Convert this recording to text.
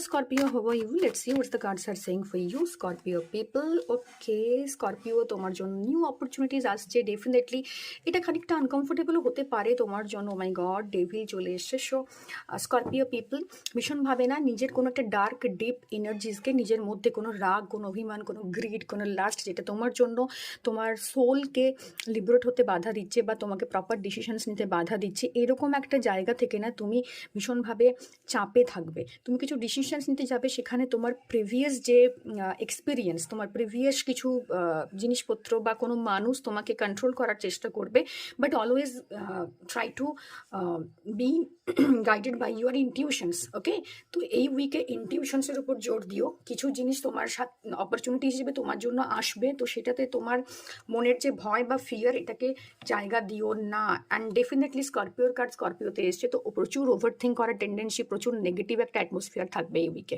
Scorpio, how are you? Let's see what the cards are saying for you, Scorpio people. Okay, Scorpio, তোমার জন্য new opportunities আসছে definitely. এটা খানিকটা আনকমফোর্টেবলও হতে পারে তোমার জন্য। মাই গড, ডেভিল চলে এসছে। সো স্করপিও পিপল ভীষণভাবে না নিজের কোনো একটা ডার্ক ডিপ এনার্জিসকে, নিজের মধ্যে কোনো রাগ, কোনো অভিমান, কোনো গ্রিড, কোনো লাস্ট, যেটা তোমার জন্য তোমার সোলকে লিবারেট হতে বাধা দিচ্ছে বা তোমাকে প্রপার ডিসিশনস নিতে বাধা দিচ্ছে, এরকম একটা জায়গা থেকে না তুমি ভীষণভাবে চাপে থাকবে। তুমি কিছু ডিসিশনস নিতে যাবে, সেখানে তোমার প্রিভিয়াস যে এক্সপিরিয়েন্স, তোমার প্রিভিয়াস কিছু জিনিসপত্র বা কোনো মানুষ তোমাকে কন্ট্রোল করার চেষ্টা করবে, but always try to be guided by your intuitions. Okay, তো এই উইকে ইনটিউশনসের উপর জোর দিও। কিছু জিনিস তোমার সাথে অপরচুনিটি হিসেবে তোমার জন্য আসবে, তো সেটাতে তোমার মনের যে ভয় বা ফিয়ার, এটাকে জায়গা দিও না। অ্যান্ড ডেফিনেটলি স্করপিওর কার্ড স্করপিওতে এসছে, তো প্রচুর ওভার থিঙ্ক করার টেন্ডেন্সি, প্রচুর নেগেটিভ একটা অ্যাটমসফিয়ার থাকবে এই উইকে।